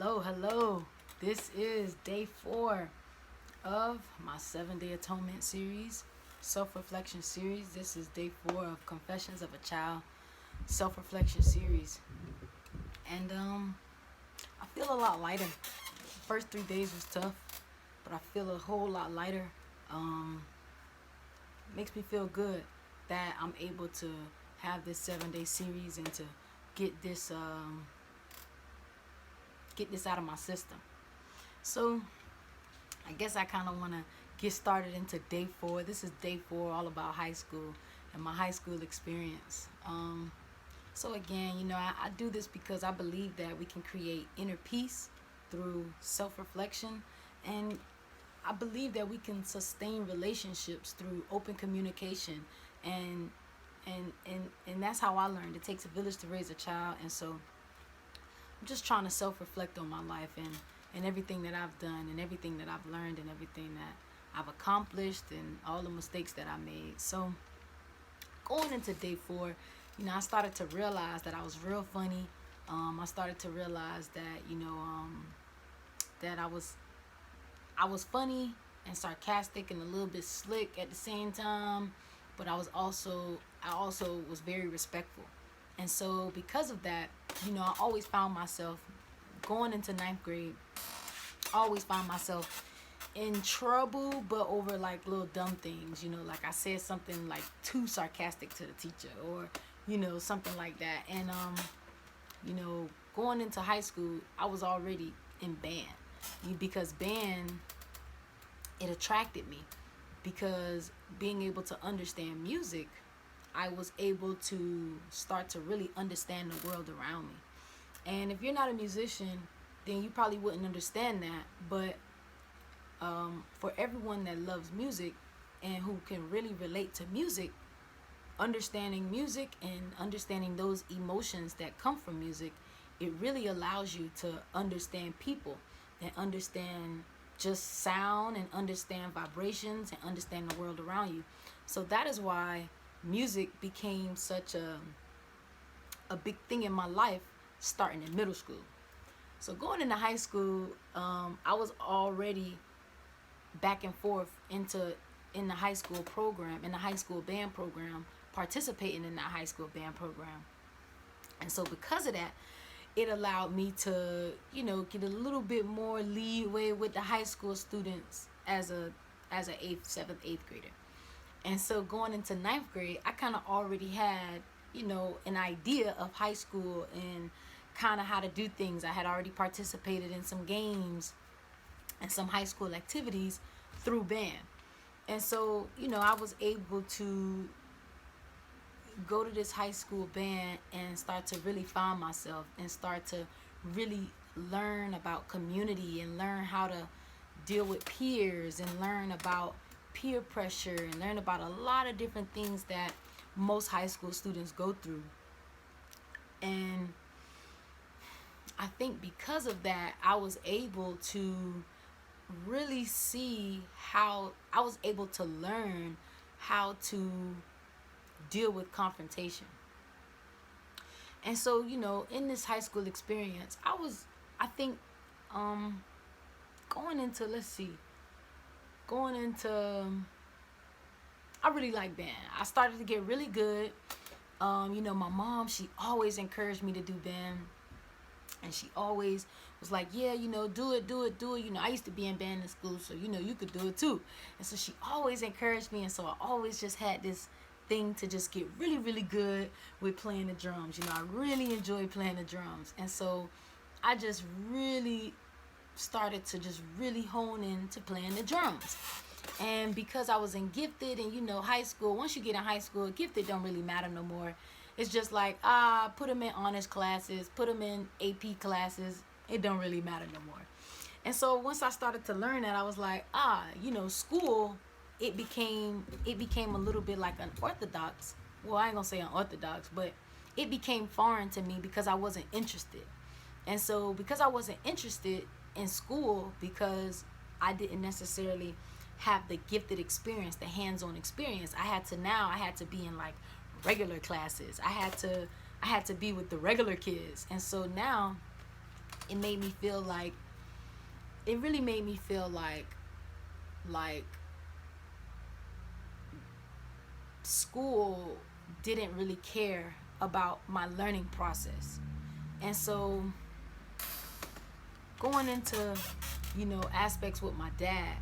Hello. This is day 4 of my 7-day atonement series, self-reflection series. This is day 4 of Confessions of a Child self-reflection series. And I feel a lot lighter. First 3 days was tough, but I feel a whole lot lighter. Makes me feel good that I'm able to have this 7-day series and to get this out of my system. So I guess I kind of want to get started into day 4. This is day 4, all about high school and my high school experience. So again, I do this because I believe that we can create inner peace through self-reflection, and I believe that we can sustain relationships through open communication, and that's how I learned. It takes a village to raise a child, and so I'm just trying to self-reflect on my life and everything that I've done and everything that I've learned and everything that I've accomplished and all the mistakes that I made. So going into day 4, I started to realize that I was real funny. I started to realize that, that I was funny and sarcastic and a little bit slick at the same time, but I also was very respectful. And so because of that, I always found myself going into 9th grade, I always found myself in trouble, but over like little dumb things, like I said something like too sarcastic to the teacher, or something like that. And going into high school, I was already in band, because band, it attracted me, because being able to understand music, I was able to start to really understand the world around me. And if you're not a musician, then you probably wouldn't understand that. But for everyone that loves music and who can really relate to music, understanding music and understanding those emotions that come from music, it really allows you to understand people and understand just sound and understand vibrations and understand the world around you. So that is why music became such a big thing in my life, starting in middle school. So going into high school, I was already back and forth in the high school program, in the high school band program, participating in that high school band program. And so because of that, it allowed me to, get a little bit more leeway with the high school students as a 8th, 7th, 8th grader. And so going into 9th grade, I kind of already had, an idea of high school and kind of how to do things. I had already participated in some games and some high school activities through band. And so, I was able to go to this high school band and start to really find myself and start to really learn about community and learn how to deal with peers and learn about peer pressure and learn about a lot of different things that most high school students go through. And I think because of that, I was able to really see how I was able to learn how to deal with confrontation. And so, in this high school experience, I think going into I really like band. I started to get really good. My mom, she always encouraged me to do band. And she always was like, yeah, do it. I used to be in band in school, so, you could do it too. And so she always encouraged me. And so I always just had this thing to just get really, really good with playing the drums. I really enjoy playing the drums. And so I just really started to just really hone in to playing the drums. And because I was in gifted and, high school, once you get in high school, gifted don't really matter no more. It's just like, put them in honors classes, put them in AP classes. It don't really matter no more. And so once I started to learn that, I was like, school, it became a little bit like unorthodox. Well, I ain't gonna say unorthodox, but it became foreign to me because I wasn't interested. And so because I wasn't interested in school, because I didn't necessarily have the gifted experience, the hands-on experience, I had to be in like regular classes. I had to be with the regular kids. And so now it made me feel like, it really made me feel like school didn't really care about my learning process. And so going into, aspects with my dad,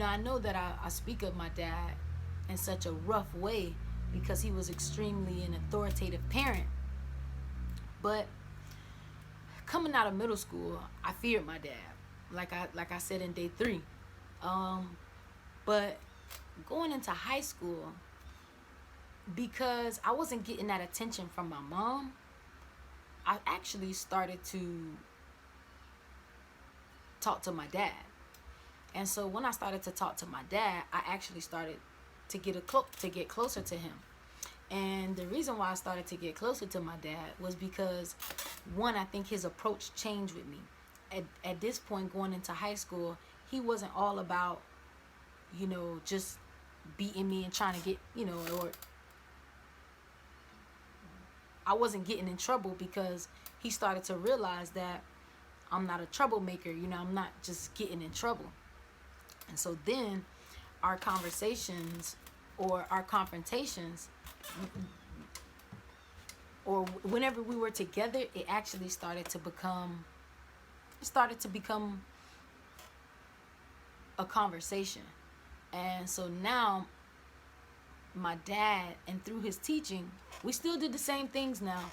I know that I speak of my dad in such a rough way because he was extremely an authoritative parent. But coming out of middle school, I feared my dad, like I said in day 3. But going into high school, because I wasn't getting that attention from my mom, I actually started to talk to my dad. And so when I started to talk to my dad, I actually started to get closer to him. And the reason why I started to get closer to my dad was because, one, I think his approach changed with me. At this point, going into high school, he wasn't all about, just beating me and trying to get, or I wasn't getting in trouble, because he started to realize that I'm not a troublemaker. I'm not just getting in trouble. And so then our conversations or our confrontations, or whenever we were together, it actually started to become a conversation. And so now my dad, and through his teaching, we still did the same things now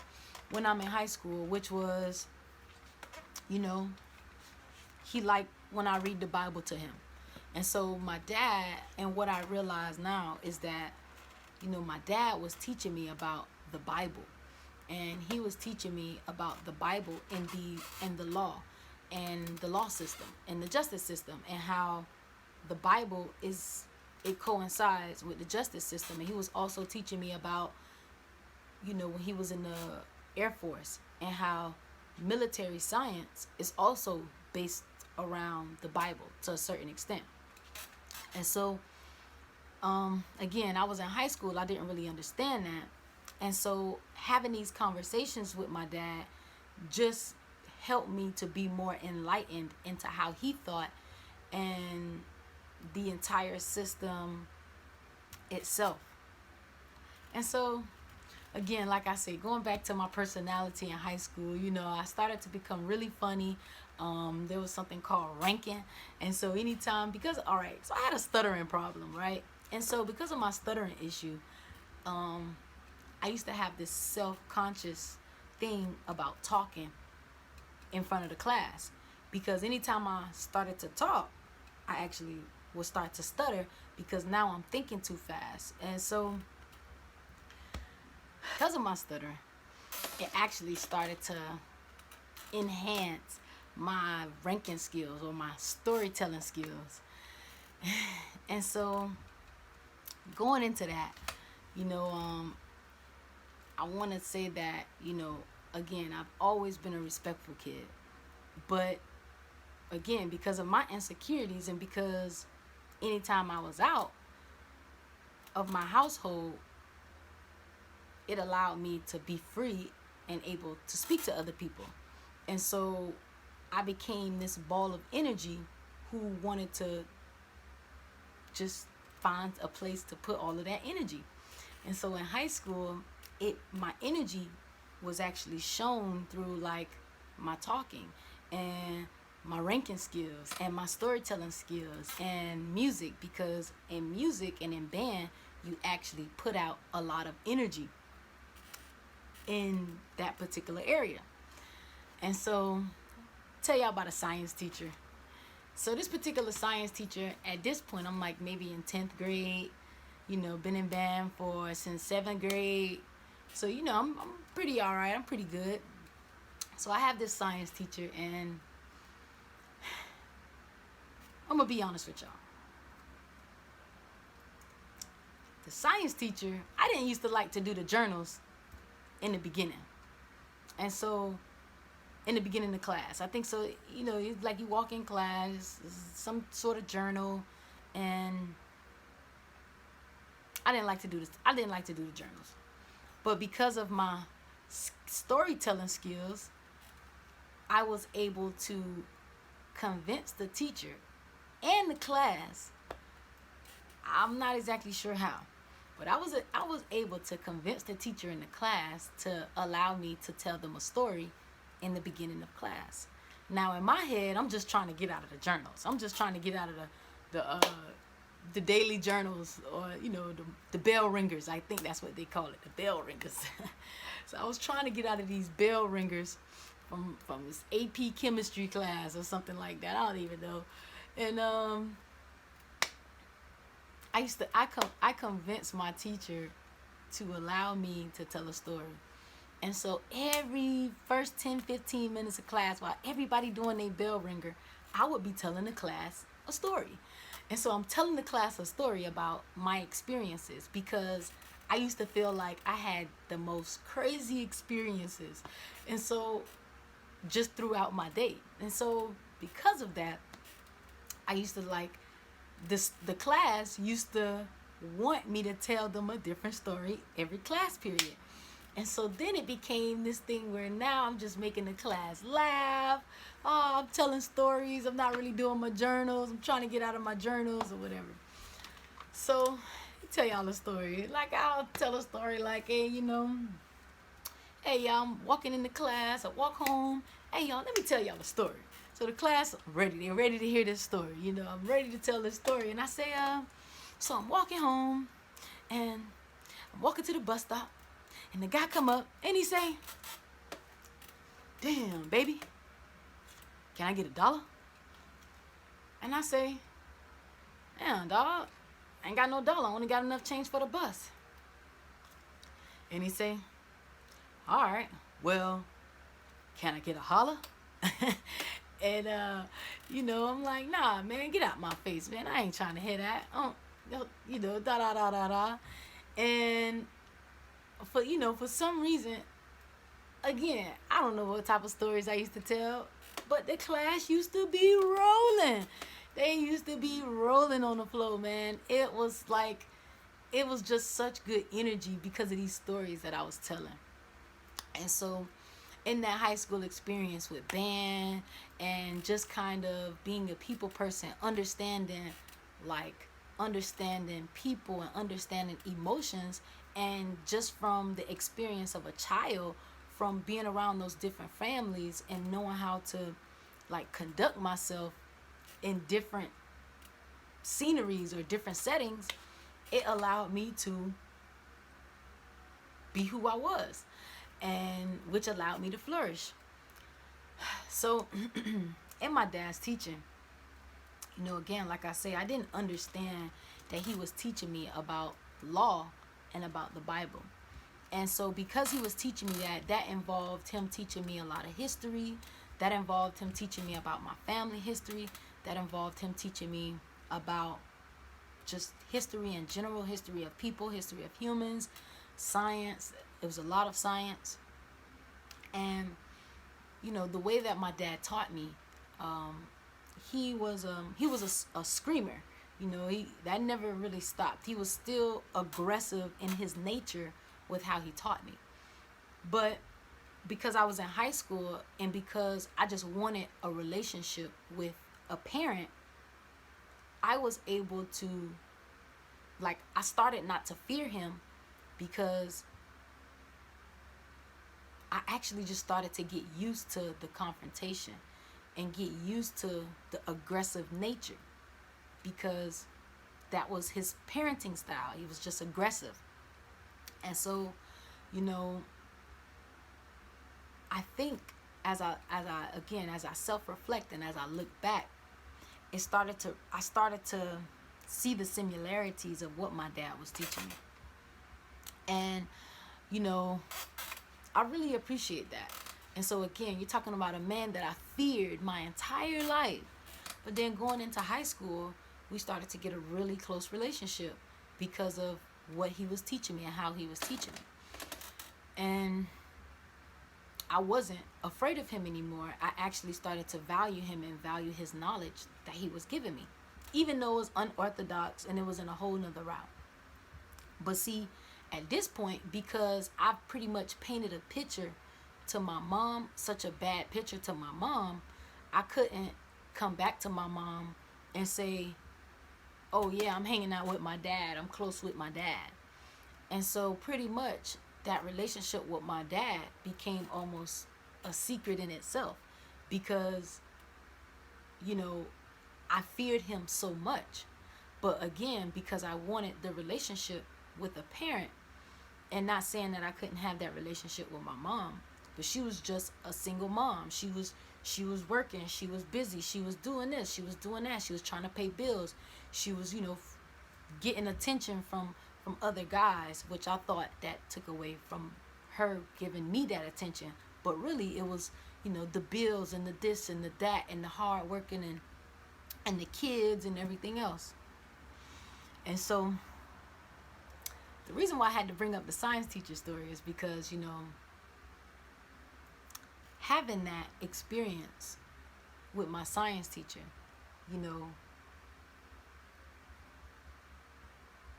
when I'm in high school, which was, he liked when I read the Bible to him. And so my dad, and what I realize now is that, my dad was teaching me about the Bible, and he was teaching me about the Bible and the law, and the law system and the justice system, and how the Bible it coincides with the justice system. And he was also teaching me about, when he was in the Air Force, and how military science is also based around the Bible to a certain extent. And so, again, I was in high school. I didn't really understand that. And so having these conversations with my dad just helped me to be more enlightened into how he thought and the entire system itself. And so, again, like I said, going back to my personality in high school, I started to become really funny. There was something called ranking. And so anytime, so I had a stuttering problem, right? And so because of my stuttering issue, I used to have this self-conscious thing about talking in front of the class, because anytime I started to talk, I actually would start to stutter, because now I'm thinking too fast. And so because of my stutter, it actually started to enhance my ranking skills or my storytelling skills. And so going into that, I want to say that, again, I've always been a respectful kid. But again, because of my insecurities, and because anytime I was out of my household, it allowed me to be free and able to speak to other people. And so I became this ball of energy who wanted to just find a place to put all of that energy. And so in high school, my energy was actually shown through like my talking and my ranking skills and my storytelling skills and music, because in music and in band, you actually put out a lot of energy in that particular area. And so tell y'all about a science teacher. So this particular science teacher, at this point, I'm like maybe in 10th grade, been in band since 7th grade. So, I'm pretty all right. I'm pretty good. So I have this science teacher, and I'm going to be honest with y'all. The science teacher, I didn't used to like to do the journals in the beginning. And so in the beginning of class, I think so, it's like you walk in class, some sort of journal, and I didn't like to do the journals. But because of my storytelling skills, I was able to convince the teacher and the class. I'm not exactly sure how, but I was able to convince the teacher and the class to allow me to tell them a story in the beginning of class. Now in my head, I'm just trying to get out of the journals. I'm just trying to get out of the daily journals, or the bell ringers. I think that's what they call it, the bell ringers. So I was trying to get out of these bell ringers from this AP chemistry class or something like that. I don't even know. And I convinced my teacher to allow me to tell a story. And so every first 10-15 minutes of class, while everybody doing their bell ringer, I would be telling the class a story. And so I'm telling the class a story about my experiences, because I used to feel like I had the most crazy experiences. And so just throughout my day. And so because of that, I used to like this, the class used to want me to tell them a different story every class period. And so then it became this thing where now I'm just making the class laugh. Oh, I'm telling stories. I'm not really doing my journals. I'm trying to get out of my journals or whatever. So I tell y'all a story. Like I'll tell a story like, hey, hey, y'all, I'm walking in the class. I walk home. Hey, y'all, let me tell y'all a story. So the class ready. They're ready to hear this story. I'm ready to tell this story. And I say, so I'm walking home, and I'm walking to the bus stop, and the guy come up and he say, damn, baby, can I get $1? And I say, damn, dog, I ain't got no dollar. I only got enough change for the bus. And he say, all right, well, can I get a holler? And, I'm like, nah, man, get out my face, man. I ain't trying to hear that. Da-da-da-da-da. And for some reason, again, I don't know what type of stories I used to tell, but the class used to be rolling. They used to be rolling on the floor, man. It was just such good energy because of these stories that I was telling. And so in that high school experience with band and just kind of being a people person, understanding people and understanding emotions, and just from the experience of a child, from being around those different families and knowing how to conduct myself in different sceneries or different settings, it allowed me to be who I was, and which allowed me to flourish. So in my dad's teaching, again, like I say, I didn't understand that he was teaching me about law and about the Bible. And so because he was teaching me that involved him teaching me a lot of history, that involved him teaching me about my family history, that involved him teaching me about just history in general, history of people, history of humans, science. It was a lot of science. And the way that my dad taught me, he was a screamer. That never really stopped. He was still aggressive in his nature with how he taught me. But because I was in high school and because I just wanted a relationship with a parent, I was able to, I started not to fear him, because I actually just started to get used to the confrontation and get used to the aggressive nature, because that was his parenting style. He was just aggressive. And so, I think as I self-reflect and as I look back, I started to see the similarities of what my dad was teaching me. And, I really appreciate that. And so again, you're talking about a man that I feared my entire life. But then going into high school, we started to get a really close relationship because of what he was teaching me and how he was teaching me. And I wasn't afraid of him anymore. I actually started to value him and value his knowledge that he was giving me, even though it was unorthodox and it was in a whole nother route. But see, at this point, because I've pretty much painted a picture to my mom, such a bad picture to my mom, I couldn't come back to my mom and say, oh yeah, I'm hanging out with my dad, I'm close with my dad. And so pretty much that relationship with my dad became almost a secret in itself, because, you know, I feared him so much. But again, because I wanted the relationship with a parent, and not saying that I couldn't have that relationship with my mom, but she was just a single mom. She was working, she was busy, she was doing this, she was doing that, she was trying to pay bills, she was, you know, getting attention from other guys, which I thought that took away from her giving me that attention. But really it was, you know, the bills and the this and the that and the hard working and the kids and everything else. And so the reason why I had to bring up the science teacher story is because, you know, having that experience with my science teacher, you know,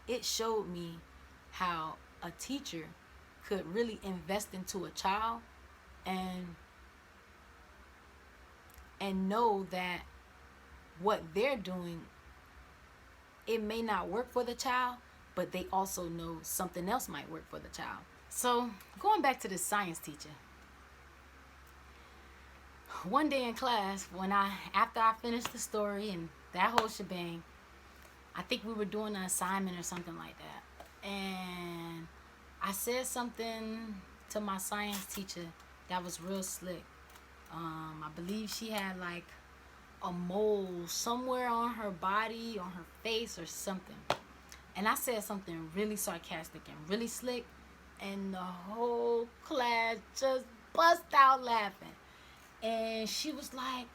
it showed me how a teacher could really invest into a child and know that what they're doing, it may not work for the child, but they also know something else might work for the child. So going back to the science teacher, one day in class, after I finished the story and that whole shebang, I think we were doing an assignment or something like that, and I said something to my science teacher that was real slick. I believe she had like a mole somewhere on her body, on her face or something, and I said something really sarcastic and really slick, and the whole class just bust out laughing. And she was like,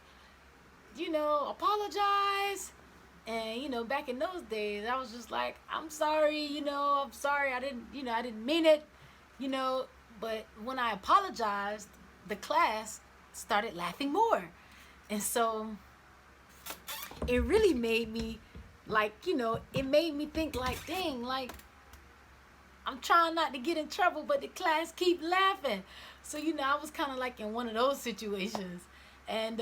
you know, apologize. And, you know, back in those days, I was just like, I'm sorry, you know, I'm sorry. I didn't mean it, you know. But when I apologized, the class started laughing more. And so it really made me, like, you know, it made me think like, dang, like, I'm trying not to get in trouble, but the class keep laughing. So, you know, I was kind of like in one of those situations. And,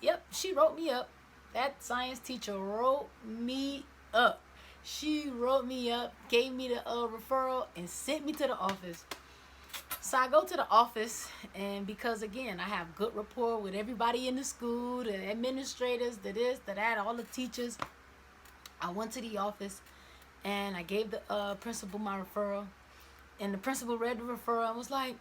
yep, she wrote me up. That science teacher wrote me up. She wrote me up, gave me the referral, and sent me to the office. So I go to the office, and because, again, I have good rapport with everybody in the school, the administrators, the this, the that, all the teachers, I went to the office, and I gave the principal my referral. And the principal read the referral and was like,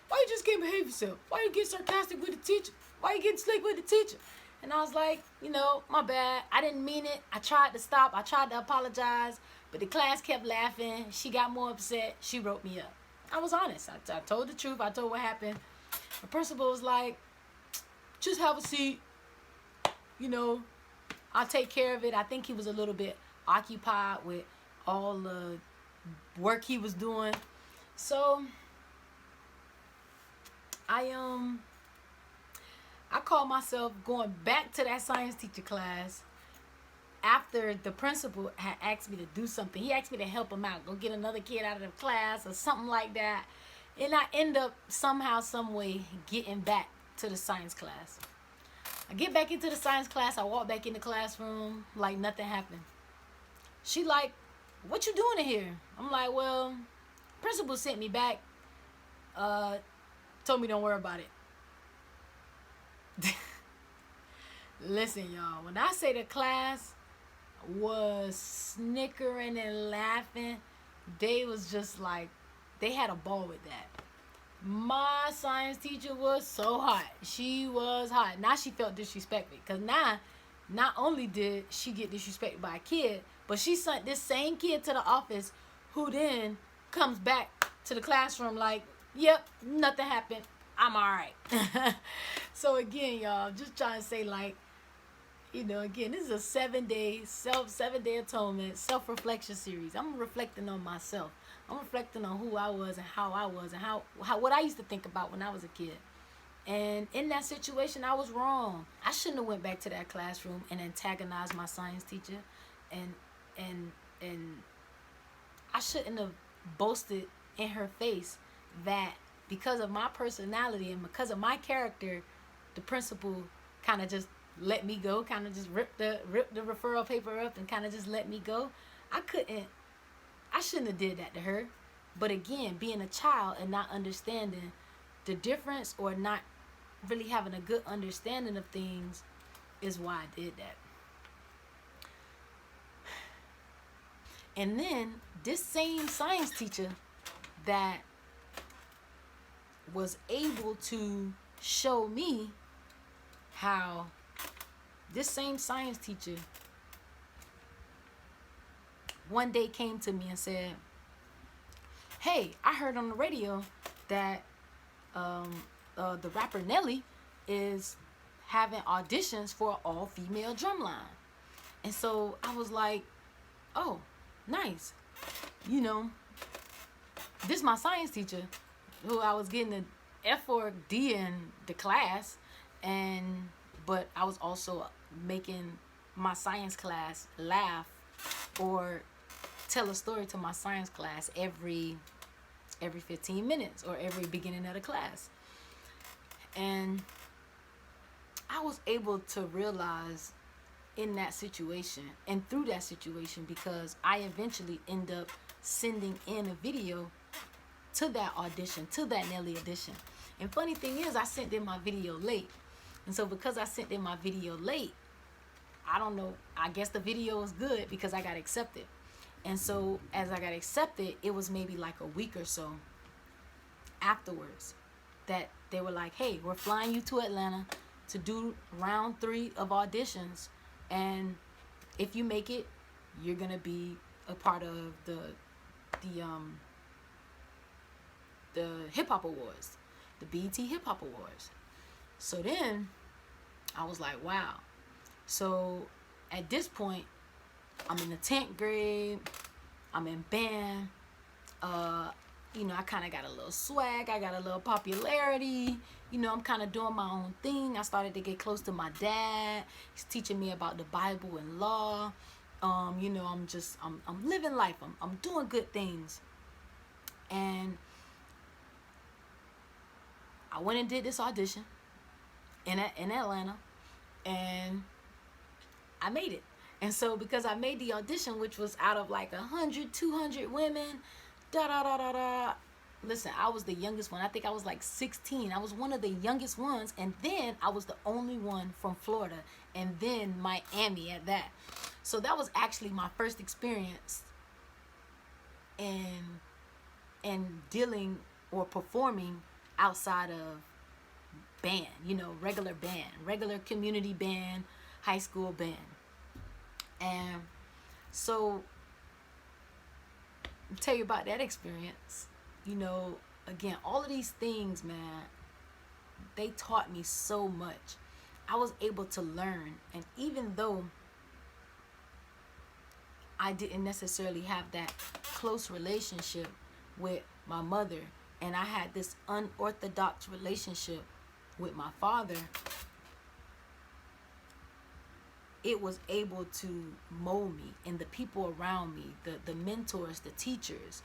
why you just can't behave yourself? Why you get sarcastic with the teacher? Why you getting slick with the teacher? And I was like, you know, my bad. I didn't mean it. I tried to stop. I tried to apologize. But the class kept laughing. She got more upset. She wrote me up. I was honest. I told the truth. I told what happened. The principal was like, just have a seat. You know, I'll take care of it. I think he was a little bit occupied with all the work he was doing. So I called myself going back to that science teacher class after the principal had asked me to do something. He asked me to help him out, go get another kid out of the class or something like that. And I end up somehow, some way getting back to the science class. I get back into the science class. I walk back in the classroom like nothing happened. She like, what you doing in here? I'm like, well, principal sent me back. Told me don't worry about it. Listen, y'all, when I say the class was snickering and laughing, they was just like, they had a ball with that. My science teacher was so hot. She was hot. Now she felt disrespected, because now not only did she get disrespected by a kid, but she sent this same kid to the office, who then comes back to the classroom like, yep, nothing happened. I'm all right. So again, y'all, just trying to say, like, you know, again, this is a 7-day atonement, self-reflection series. I'm reflecting on myself. I'm reflecting on who I was and how I was and how what I used to think about when I was a kid. And in that situation, I was wrong. I shouldn't have went back to that classroom and antagonized my science teacher, and I shouldn't have boasted in her face that because of my personality and because of my character, the principal kind of just let me go, kind of just ripped the referral paper up and kind of just let me go. I shouldn't have did that to her. But again, being a child and not understanding the difference, or not really having a good understanding of things, is why I did that. And then this same science teacher that was able to show me how, this same science teacher one day came to me and said, hey, I heard on the radio that the rapper Nelly is having auditions for an all-female drumline. And so I was like, oh, nice. You know, this is my science teacher who I was getting an F or D in the class, but I was also making my science class laugh or tell a story to my science class every 15 minutes or every beginning of the class. And I was able to realize in that situation and through that situation, because I eventually end up sending in a video to that audition, to that Nelly audition. And funny thing is, I sent in my video late. And so because I sent in my video late, I don't know, I guess the video was good because I got accepted. And so as I got accepted, it was maybe like a week or so afterwards that they were like, hey, we're flying you to Atlanta to do round 3 of auditions. And if you make it, you're going to be a part of the Hip Hop Awards, the BET Hip Hop Awards. So then I was like, wow. So at this point, I'm in the 10th grade. I'm in band. You know, I kind of got a little swag. I got a little popularity. You know, I'm kind of doing my own thing. I started to get close to my dad. He's teaching me about the Bible and law. You know, I'm living life. I'm doing good things. And I went and did this audition in Atlanta, and I made it. And so because I made the audition, which was out of like 100, 200 women, listen, I was the youngest one. I think I was like 16. I was one of the youngest ones. And then I was the only one from Florida, and then Miami at that. So that was actually my first experience in dealing or performing outside of band, you know, regular community band, high school band. And so I'll tell you about that experience. You know, again, all of these things, man, they taught me so much. I was able to learn. And even though I didn't necessarily have that close relationship with my mother, and I had this unorthodox relationship with my father, it was able to mold me, and the people around me, the mentors, the teachers,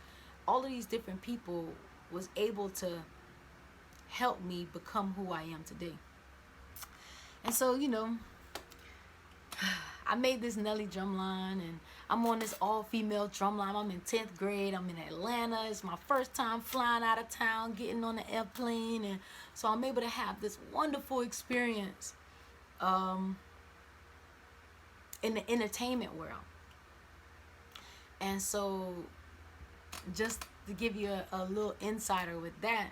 all of these different people was able to help me become who I am today. And so, you know, I made this Nelly drumline, and I'm on this all-female drumline. I'm in 10th grade. I'm in Atlanta. It's my first time flying out of town, getting on the airplane. And so I'm able to have this wonderful experience in the entertainment world. And so just to give you a little insider with that,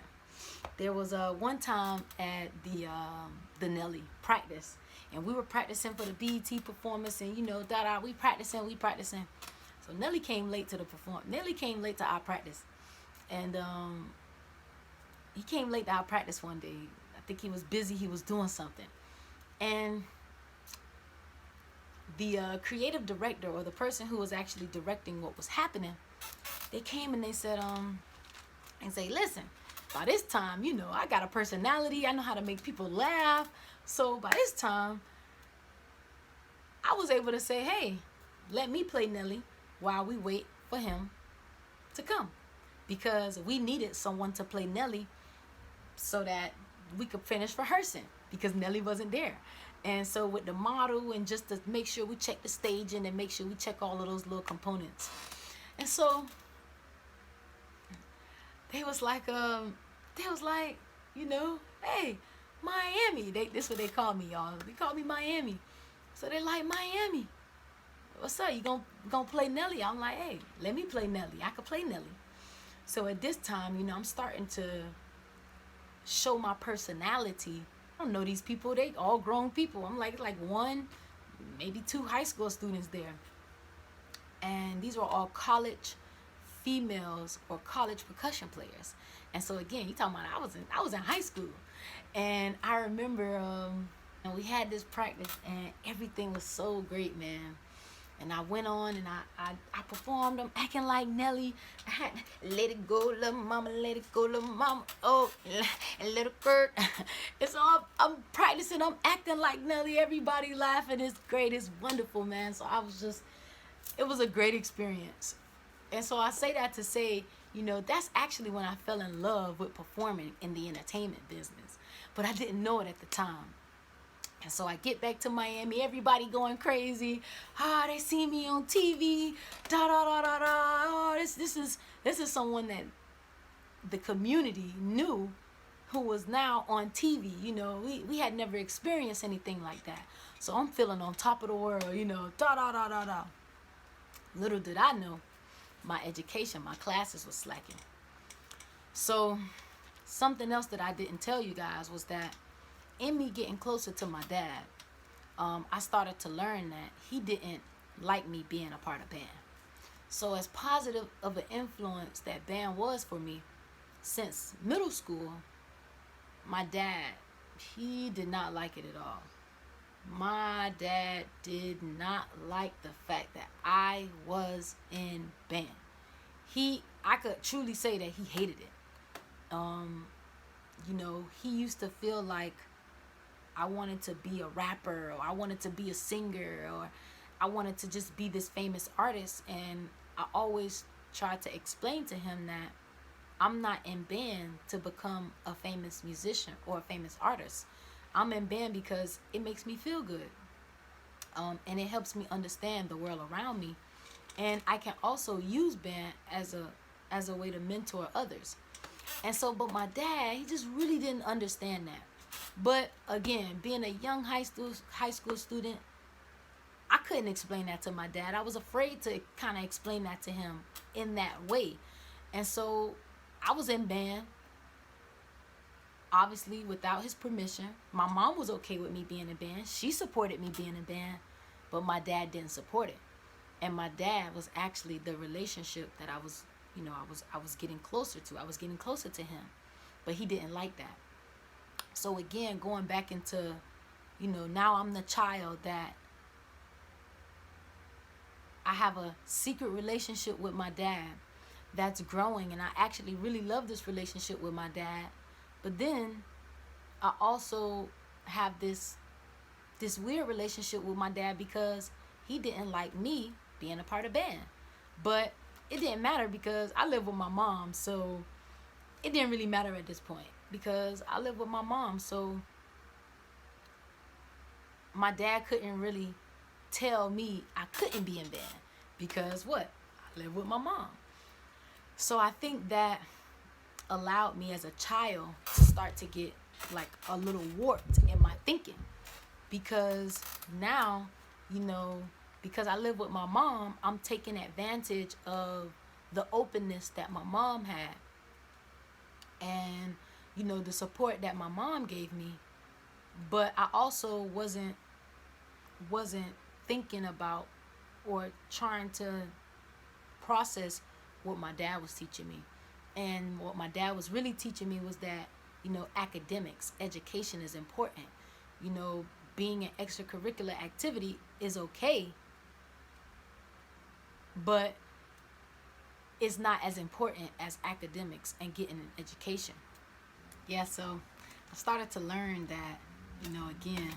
there was one time at the Nelly practice, and we were practicing for the BET performance, and you know, we practicing. So Nelly came late to the Nelly came late to our practice, and he came late to our practice one day. I think he was busy. He was doing something, and the creative director, or the person who was actually directing what was happening, they came and they said, and say, listen, by this time, you know, I got a personality. I know how to make people laugh. So by this time, I was able to say, hey, let me play Nelly while we wait for him to come. Because we needed someone to play Nelly so that we could finish rehearsing because Nelly wasn't there. And so with the model, and just to make sure we check the staging and make sure we check all of those little components. And so they was like, you know, hey, Miami. This what they call me, y'all. They call me Miami. So they like, Miami, what's up? You gonna play Nelly? I'm like, hey, let me play Nelly. I could play Nelly. So at this time, you know, I'm starting to show my personality. I don't know these people. They all grown people. I'm like one, maybe two high school students there. And these were all college females or college percussion players. And so again, you talking about I was in high school. And I remember and we had this practice and everything was so great, man. And I went on and I performed. I'm acting like Nelly. I had let it go, little mama, let it go, little mama. Oh, and let it hurt. And so I'm practicing. I'm acting like Nelly. Everybody laughing. It's great. It's wonderful, man. So it was a great experience. And so I say that to say, you know, that's actually when I fell in love with performing in the entertainment business. But I didn't know it at the time. And so I get back to Miami, everybody going crazy. They see me on TV. Da da da da da. Oh, this is someone that the community knew who was now on TV. You know, we had never experienced anything like that. So I'm feeling on top of the world, you know, da da da da da. Little did I know, my education, my classes was slacking. So something else that I didn't tell you guys was that in me getting closer to my dad, I started to learn that he didn't like me being a part of band. So as positive of an influence that band was for me since middle school, my dad, he did not like it at all. My dad did not like the fact that I was in band. I could truly say that he hated it. You know, he used to feel like I wanted to be a rapper, or I wanted to be a singer, or I wanted to just be this famous artist. And I always tried to explain to him that I'm not in band to become a famous musician or a famous artist. I'm in band because it makes me feel good. And it helps me understand the world around me. And I can also use band as a way to mentor others. And so, but my dad, he just really didn't understand that. But again, being a young high school student, I couldn't explain that to my dad. I was afraid to kind of explain that to him in that way. And so I was in band, obviously without his permission. My mom was okay with me being in band. She supported me being in band, but my dad didn't support it. And my dad was actually the relationship that I was getting closer to. I was getting closer to him, but he didn't like that. So again, going back into, now I'm the child that I have a secret relationship with my dad that's growing, and I actually really love this relationship with my dad. But then I also have this weird relationship with my dad because he didn't like me being a part of band. But it didn't matter because I live with my mom, so it didn't really matter at this point because I live with my mom. So my dad couldn't really tell me I couldn't be in band because what? I live with my mom. So I think that allowed me as a child to start to get like a little warped in my thinking, because now, because I live with my mom, I'm taking advantage of the openness that my mom had and the support that my mom gave me. But I also wasn't thinking about or trying to process what my dad was teaching me. And what my dad was really teaching me was that, academics, education is important. Being an extracurricular activity is okay, but it's not as important as academics and getting an education. Yeah, so I started to learn that, again,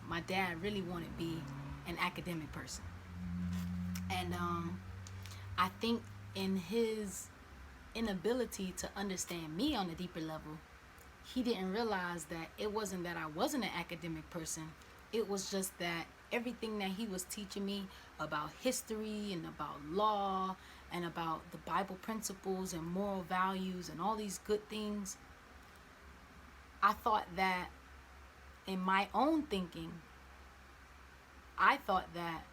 my dad really wanted to be an academic person. And I think in his inability to understand me on a deeper level, he didn't realize that it wasn't that I wasn't an academic person. It was just that everything that he was teaching me about history and about law and about the Bible principles and moral values and all these good things, I thought that in my own thinking, I thought that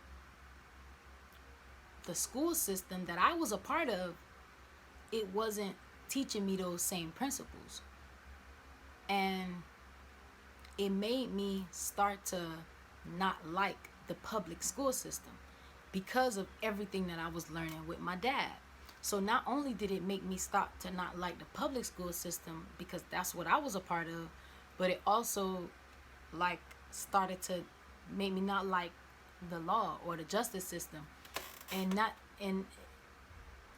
the school system that I was a part of, it wasn't teaching me those same principles. And it made me start to not like the public school system because of everything that I was learning with my dad. So not only did it make me start to not like the public school system because that's what I was a part of, but it also like started to make me not like the law or the justice system. And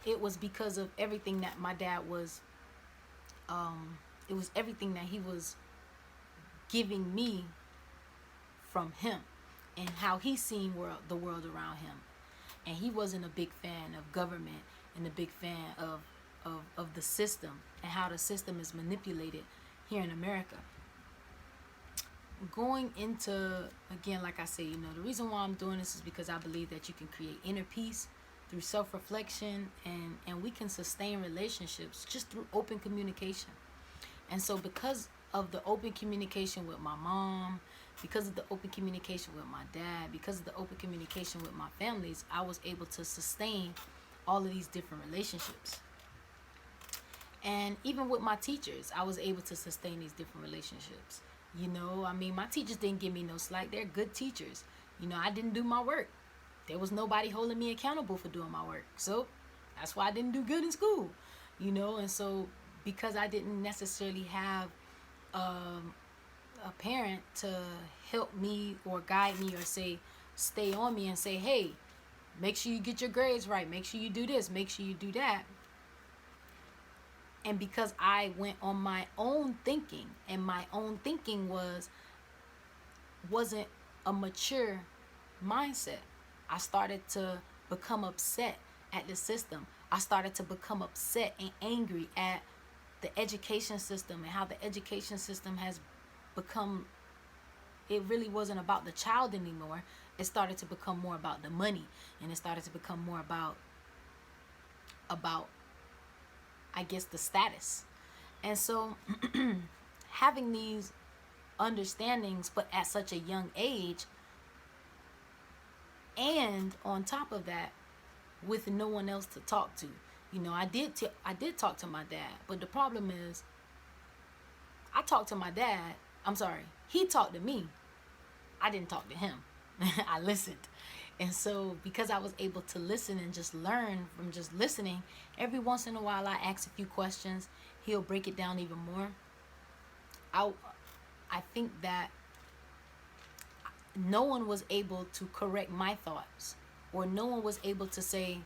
it was because of everything that my dad was it was everything that he was giving me from him and how he seen the world around him. And he wasn't a big fan of government and a big fan of the system and how the system is manipulated here in America. Going into, again, like I say, the reason why I'm doing this is because I believe that you can create inner peace through self-reflection, and we can sustain relationships just through open communication. And so because of the open communication with my mom, because of the open communication with my dad, because of the open communication with my families, I was able to sustain all of these different relationships. And even with my teachers, I was able to sustain these different relationships. My teachers didn't give me no slack. They're good teachers. I didn't do my work. There was nobody holding me accountable for doing my work. So that's why I didn't do good in school. And so because I didn't necessarily have a parent to help me or guide me or stay on me and say, hey, make sure you get your grades right. Make sure you do this. Make sure you do that. And because I went on my own thinking, and my own thinking wasn't a mature mindset, I started to become upset at the system. I started to become upset and angry at the education system and how the education system has become, it really wasn't about the child anymore. It started to become more about the money, and it started to become more about I guess the status. And so having these understandings, but at such a young age, and on top of that, with no one else to talk to. I did talk to my dad, but the problem is I talked to my dad. I'm sorry, he talked to me. I didn't talk to him. I listened. And so because I was able to listen and just learn from just listening, every once in a while I ask a few questions. He'll break it down even more. I think that no one was able to correct my thoughts, or no one was able to say,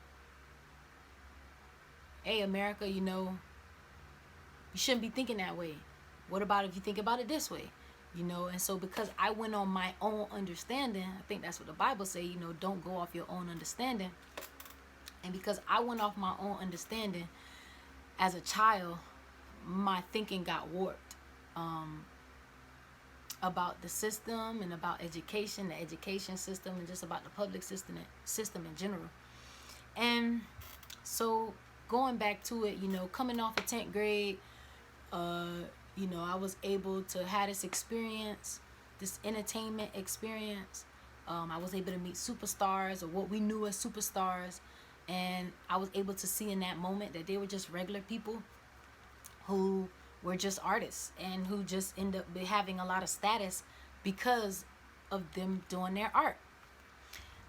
hey, America, you shouldn't be thinking that way. What about if you think about it this way? And so because I went on my own understanding, I think that's what the Bible say, don't go off your own understanding. And because I went off my own understanding as a child, my thinking got warped about the system and about education, the education system, and just about the public system in general. And so going back to it, coming off of 10th grade, I was able to have this experience, this entertainment experience. I was able to meet superstars, or what we knew as superstars. And I was able to see in that moment that they were just regular people who were just artists and who just end up having a lot of status because of them doing their art.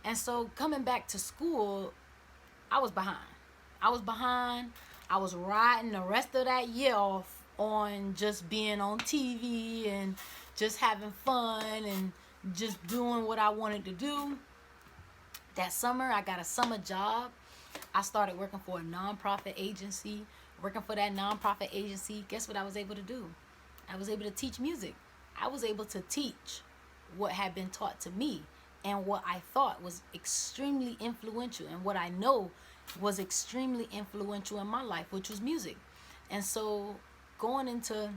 And so coming back to school, I was behind. I was riding the rest of that year off on just being on TV and just having fun and just doing what I wanted to do. That summer, I got a summer job. I started working for a nonprofit agency. Working for that nonprofit agency, guess what I was able to do? I was able to teach music. I was able to teach what had been taught to me and what I thought was extremely influential and what I know was extremely influential in my life, which was music. And so going into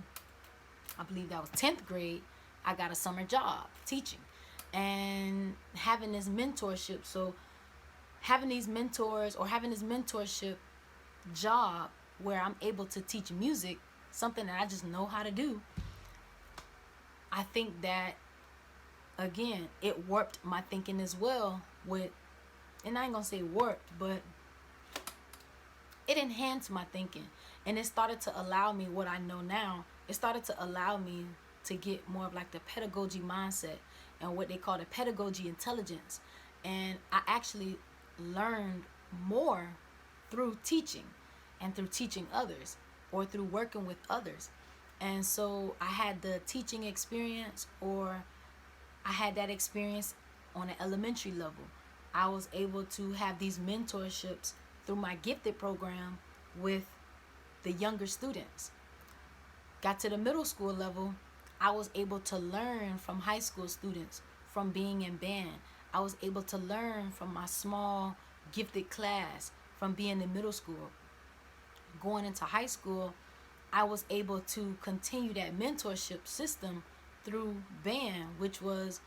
I believe that was 10th grade, I got a summer job teaching and having this mentorship. So having these mentors or having this mentorship job where I'm able to teach music, something that I just know how to do, I think that again, it warped my thinking as well with, and I ain't gonna say warped, but it enhanced my thinking, and it started to allow me what I know now. It started to allow me to get more of like the pedagogy mindset and what they call the pedagogy intelligence. And I actually learned more through teaching and through teaching others or through working with others. And so I had the teaching experience, or I had that experience on an elementary level. I was able to have these mentorships through my gifted program with the younger students. Got to the middle school level, I was able to learn from high school students from being in band. I was able to learn from my small gifted class from being in middle school. Going into high school, I was able to continue that mentorship system through band, which was,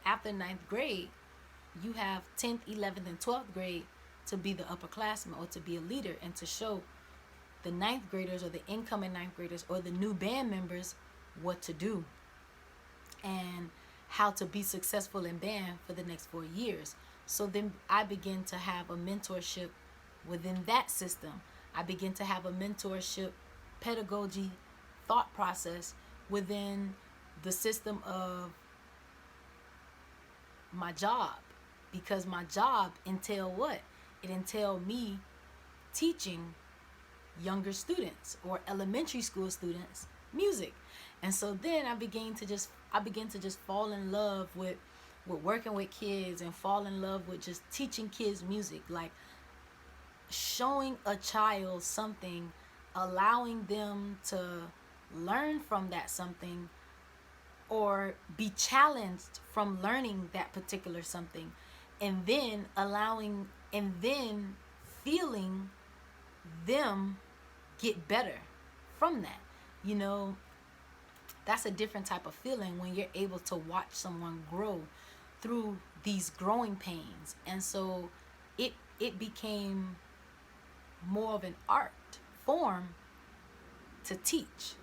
after ninth grade, you have 10th, 11th, and 12th grade to be the upperclassman or to be a leader and to show the ninth graders or the incoming ninth graders or the new band members what to do and how to be successful in band for the next 4 years. So then I began to have a mentorship within that system. I began to have a mentorship pedagogy thought process within the system of my job, because my job entailed what? It entailed me teaching younger students or elementary school students music. And so then I began to just fall in love with working with kids and fall in love with just teaching kids music, like showing a child something, allowing them to learn from that something or be challenged from learning that particular something, and then feeling them get better from that. That's a different type of feeling when you're able to watch someone grow through these growing pains. And so it became more of an art form to teach.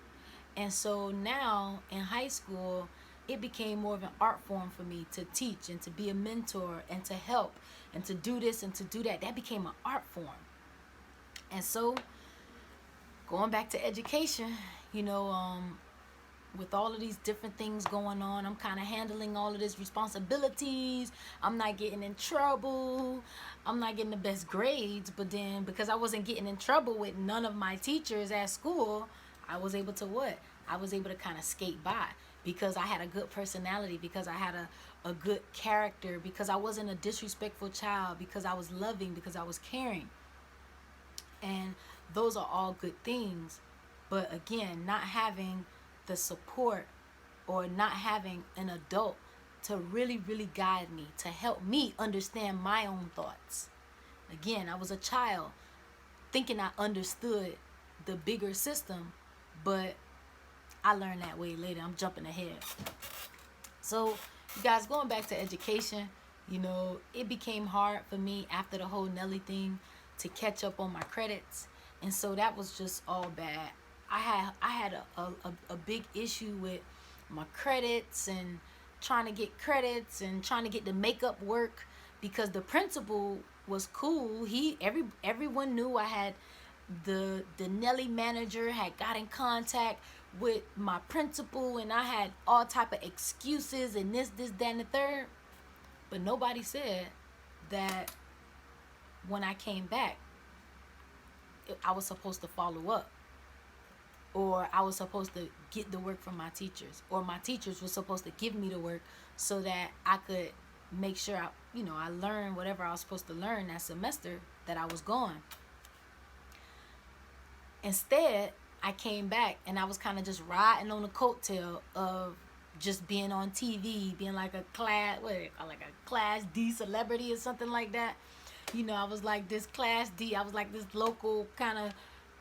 And so now in high school, it became more of an art form for me to teach and to be a mentor and to help and to do this and to do that. That became an art form. And so going back to education, with all of these different things going on, I'm kind of handling all of these responsibilities. I'm not getting in trouble. I'm not getting the best grades. But then because I wasn't getting in trouble with none of my teachers at school, I was able to what? I was able to kind of skate by because I had a good personality, because I had a good character, because I wasn't a disrespectful child, because I was loving, because I was caring. And those are all good things. But again, not having the support or not having an adult to really, really guide me, to help me understand my own thoughts. Again, I was a child thinking I understood the bigger system, but I learned that way later. I'm jumping ahead. So, you guys, going back to education, it became hard for me after the whole Nelly thing to catch up on my credits. And so that was just all bad. I had a big issue with my credits and trying to get credits and trying to get the makeup work, because the principal was cool. Everyone knew I had the Nelly manager had got in contact with my principal, and I had all type of excuses and this, that, and the third. But nobody said that when I came back, I was supposed to follow up, or I was supposed to get the work from my teachers, or my teachers were supposed to give me the work so that I could make sure I learned whatever I was supposed to learn that semester that I was gone. Instead, I came back and I was kind of just riding on the coattail of just being on TV, being like a class D celebrity or something like that. I was like this class D. I was like this local kind of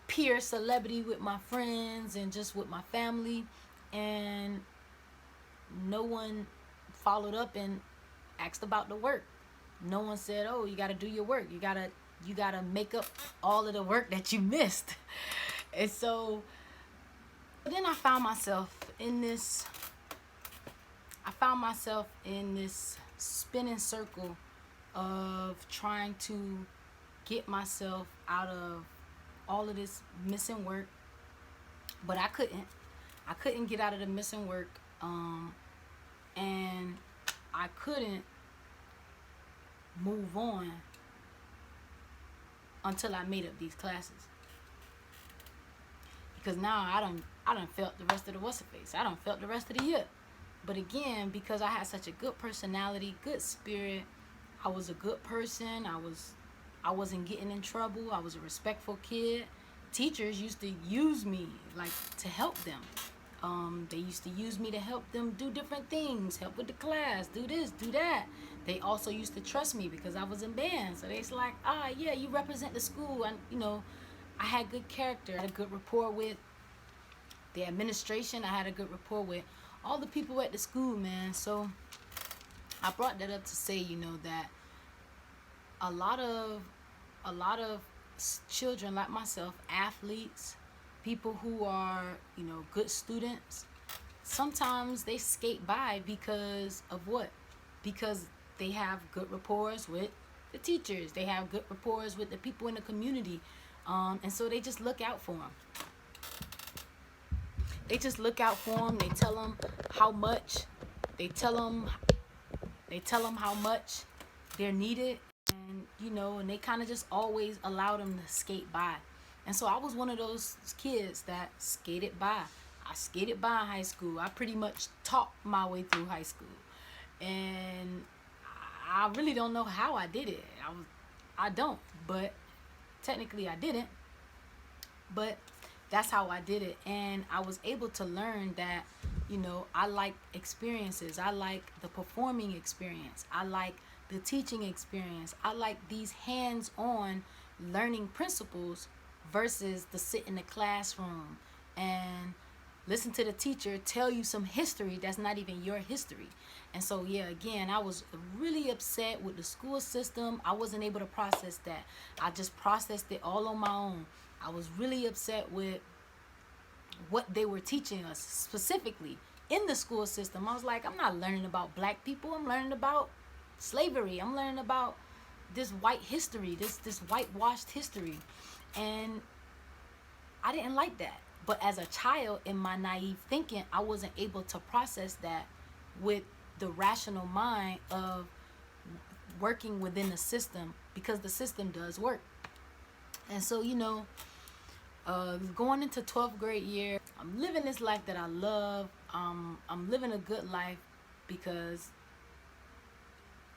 peer celebrity with my friends and just with my family. and no one followed up and asked about the work. No one said, "Oh, you got to do your work. You got to make up all of the work that you missed." And so then I found myself in this spinning circle of trying to get myself out of all of this missing work, but I couldn't. I couldn't get out of the missing work, and I couldn't move on until I made up these classes. Because now I done felt the rest of the what's the face. I done felt the rest of the year. But again, because I had such a good personality, good spirit, I was a good person. I wasn't getting in trouble. I was a respectful kid. Teachers used to use me like to help them. They used to use me to help them do different things, help with the class, do this, do that. They also used to trust me because I was in band. So they's like, yeah, you represent the school. And, I had good character. I had a good rapport with the administration. I had a good rapport with all the people at the school, man. So I brought that up to say, that a lot of children like myself, athletes, people who are, good students, sometimes they skate by because of what? Because they have good rapports with the teachers. They have good rapports with the people in the community. And so they just look out for them. They just look out for them. They tell them how much. They tell them how much they're needed. And they kind of just always allow them to skate by. And so I was one of those kids that skated by. I skated by in high school. I pretty much talked my way through high school. And I really don't know how I did it. I don't, but technically I didn't. But that's how I did it. And I was able to learn that, I like experiences. I like the performing experience. I like the teaching experience. I like these hands-on learning principles versus the sit in the classroom and listen to the teacher tell you some history that's not even your history. And so, yeah, again, I was really upset with the school system. I wasn't able to process that. I just processed it all on my own. I was really upset with what they were teaching us specifically in the school system. I was like, I'm not learning about black people. I'm learning about slavery. I'm learning about this white history, this whitewashed history. And I didn't like that. But as a child, in my naive thinking, I wasn't able to process that with the rational mind of working within the system, because the system does work. And so, going into 12th grade year, I'm living this life that I love. I'm living a good life because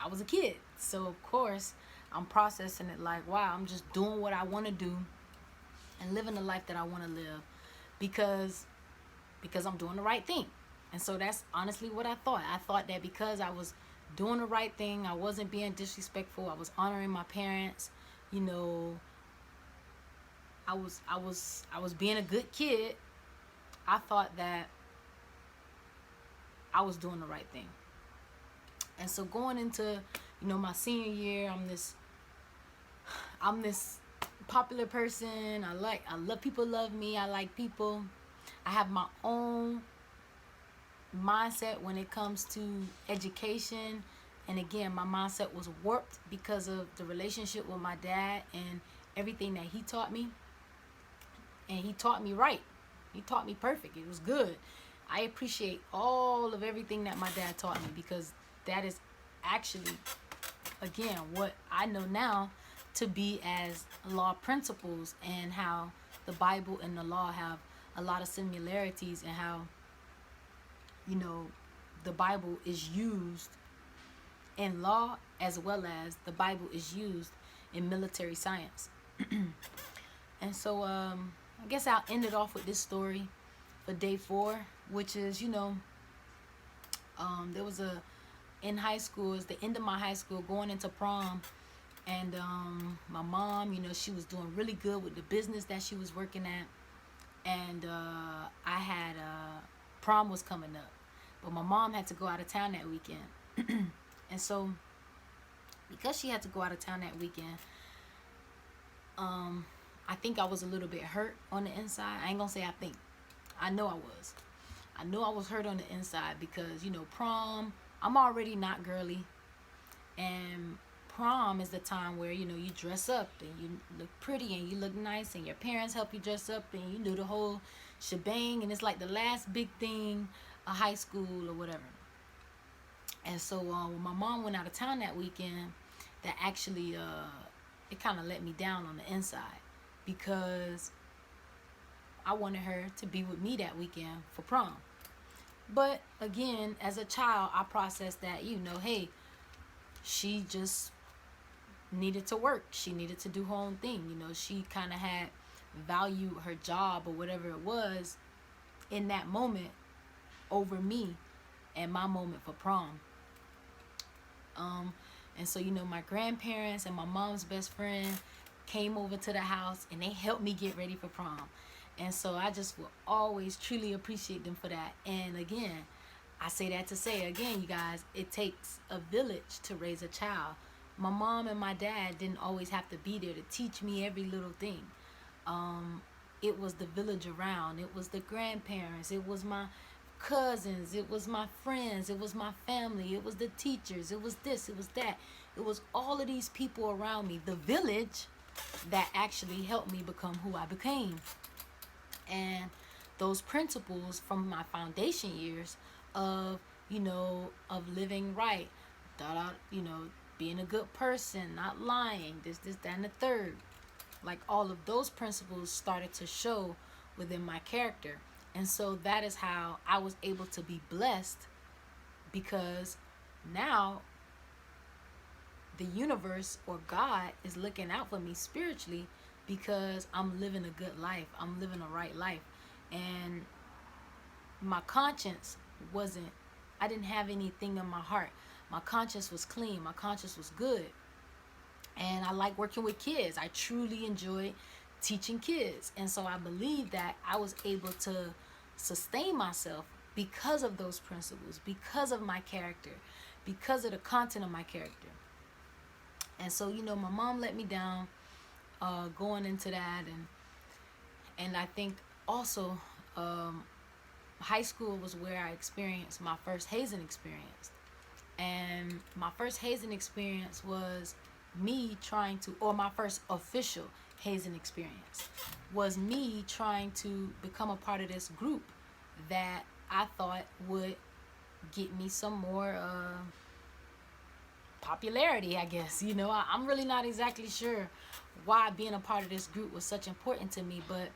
I was a kid. So, of course, I'm processing it like, wow, I'm just doing what I want to do and living the life that I want to live because I'm doing the right thing. And so that's honestly what I thought. I thought that because I was doing the right thing, I wasn't being disrespectful, I was honoring my parents, I was being a good kid. I thought that I was doing the right thing. And so going into, my senior year, I'm this popular person. I love people love me. I like people. I have my own mindset when it comes to education. And again, my mindset was warped because of the relationship with my dad and everything that he taught me. And he taught me right. He taught me perfect. It was good. I appreciate all of everything that my dad taught me because that is actually, again, what I know now to be as law principles, and how the Bible and the law have a lot of similarities, and how, the Bible is used in law as well as the Bible is used in military science. And so I guess I'll end it off with this story for day 4, which is, there was in high school, it's the end of my high school, going into prom, and my mom, she was doing really good with the business that she was working at, and I had prom was coming up, but my mom had to go out of town that weekend. And so because she had to go out of town that weekend, I think I was a little bit hurt on the inside. I ain't gonna say I think. I know I was. I know I was hurt on the inside because, prom, I'm already not girly. And prom is the time where, you dress up and you look pretty and you look nice and your parents help you dress up and you do the whole shebang. And it's like the last big thing of high school or whatever. And so when my mom went out of town that weekend, that actually, it kind of let me down on the inside because I wanted her to be with me that weekend for prom. But again, as a child, I processed that, hey, she just needed to work. She needed to do her own thing. She kind of had valued her job or whatever it was in that moment over me and my moment for prom. And so, my grandparents and my mom's best friend came over to the house and they helped me get ready for prom. And so I just will always truly appreciate them for that. And again, I say that to say, again, you guys, it takes a village to raise a child. My mom and my dad didn't always have to be there to teach me every little thing. It was the village around. It was the grandparents. It was my cousins. It was my friends. It was my family. It was the teachers. It was this. It was that. It was all of these people around me, the village, that actually helped me become who I became. And those principles from my foundation years of, of living right, being a good person, not lying, this, that, and the third. Like all of those principles started to show within my character. And so that is how I was able to be blessed, because now the universe or God is looking out for me spiritually because I'm living a good life. I'm living a right life. And my conscience I didn't have anything in my heart. My conscience was clean. My conscience was good. And I like working with kids. I truly enjoyed teaching kids. And so I believe that I was able to sustain myself because of those principles, because of my character, because of the content of my character. And so, my mom let me down going into that. And I think also high school was where I experienced my first hazing experience. And my first hazing experience was me trying to, or my first official hazing experience was me trying to become a part of this group that I thought would get me some more popularity, I guess. I'm really not exactly sure why being a part of this group was such important to me, but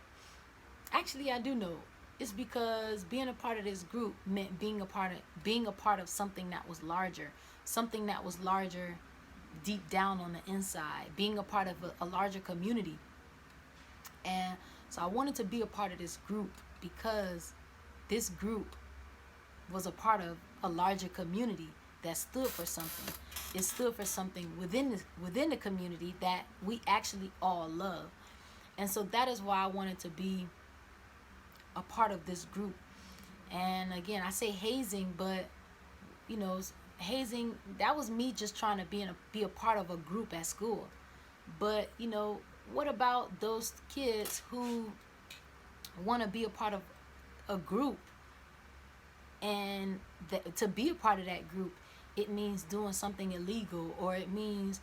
actually I do know. It's because being a part of this group meant being a part of something that was larger deep down on the inside, being a part of a larger community. And so I wanted to be a part of this group because this group was a part of a larger community that stood for something. It stood for something within the community that we actually all love. And so that is why I wanted to be a part of this group. And again, I say hazing, but hazing, that was me just trying to be a part of a group at school. But what about those kids who want to be a part of a group, and to be a part of that group, it means doing something illegal, or it means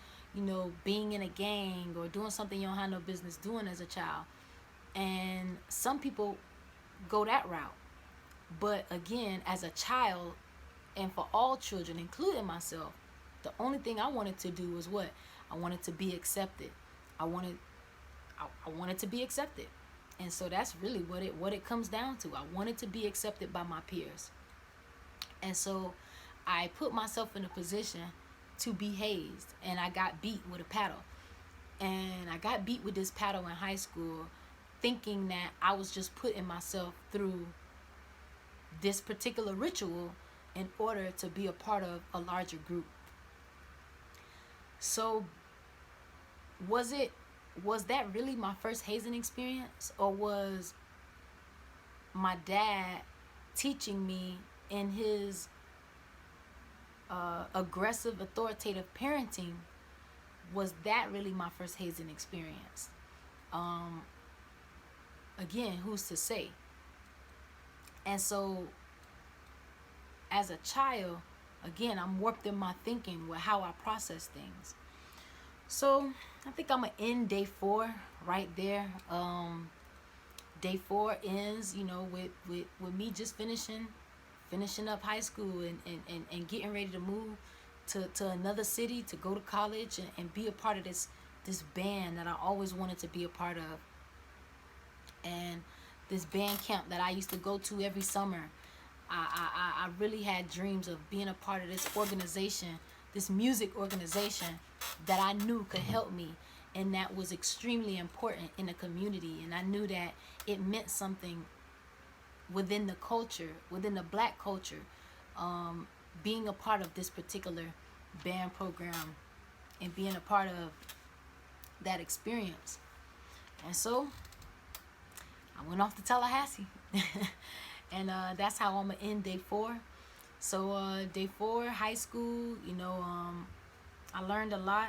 being in a gang, or doing something you don't have no business doing as a child. And some people go that route. But again, as a child, and for all children, including myself, the only thing I wanted to do was what? I wanted to be accepted. I wanted to be accepted. And so that's really what it comes down to. I wanted to be accepted by my peers. And so I put myself in a position to be hazed, and I got beat with a paddle. And I got beat with this paddle in high school, thinking that I was just putting myself through this particular ritual in order to be a part of a larger group. So was that really my first hazing experience, or was my dad teaching me in his aggressive, authoritative parenting, was that really my first hazing experience? Um, Again, who's to say? And so, as a child, again, I'm warped in my thinking with how I process things. So, I think I'm gonna end day 4 right there. Day 4 ends, with me just finishing up high school and getting ready to move to another city to go to college and be a part of this band that I always wanted to be a part of. And this band camp that I used to go to every summer, I really had dreams of being a part of this organization, this music organization that I knew could help me and that was extremely important in the community. And I knew that it meant something within the culture, within the black culture, being a part of this particular band program and being a part of that experience. And so I went off to Tallahassee. And that's how I'm going to end day 4. So day 4, high school, I learned a lot.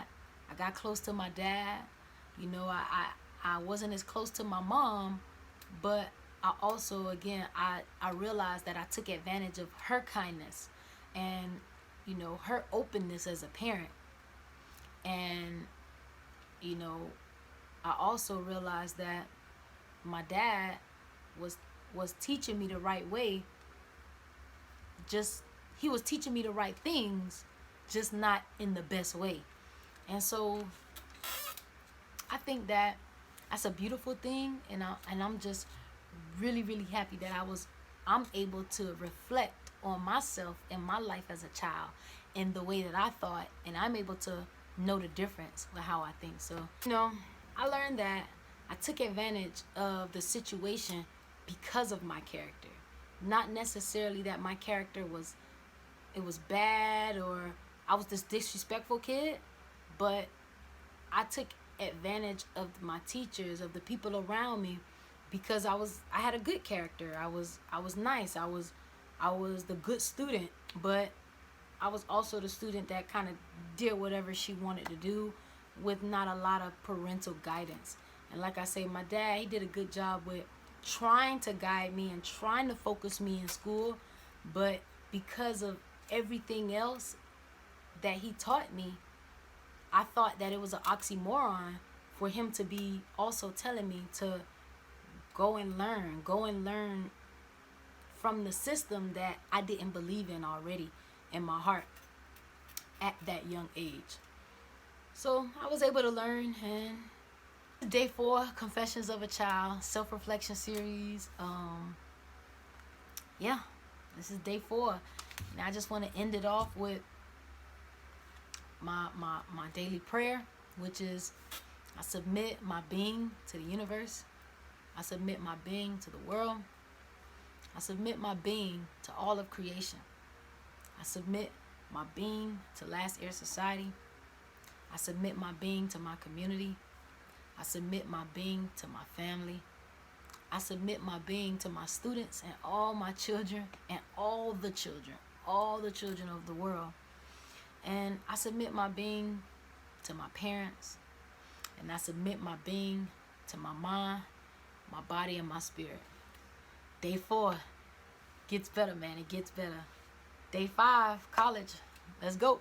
I got close to my dad. I wasn't as close to my mom, but I also, again, I realized that I took advantage of her kindness and, her openness as a parent. And, I also realized that my dad was teaching me the right way. He was teaching me the right things, just not in the best way. And so I think that that's a beautiful thing, and I'm just really, really happy that I'm able to reflect on myself and my life as a child in the way that I thought, and I'm able to know the difference with how I think. So, I learned that I took advantage of the situation because of my character. Not necessarily that my character was bad or I was this disrespectful kid, but I took advantage of my teachers, of the people around me, because I had a good character. I was nice. I was the good student, but I was also the student that kind of did whatever she wanted to do with not a lot of parental guidance. And like I say, my dad, he did a good job with trying to guide me and trying to focus me in school, but because of everything else that he taught me, I thought that it was an oxymoron for him to be also telling me to go and learn from the system that I didn't believe in already in my heart at that young age. So I was able to learn. And day 4, Confessions of a Child, self-reflection series. Yeah, this is day 4. And I just want to end it off with my daily prayer, which is, I submit my being to the universe. I submit my being to the world. I submit my being to all of creation. I submit my being to Last Air Society. I submit my being to my community. I submit my being to my family. I submit my being to my students and all my children and all the children of the world. And I submit my being to my parents. And I submit my being to my mind, my body, and my spirit. Day 4 gets better, man. It gets better. Day 5, college. Let's go.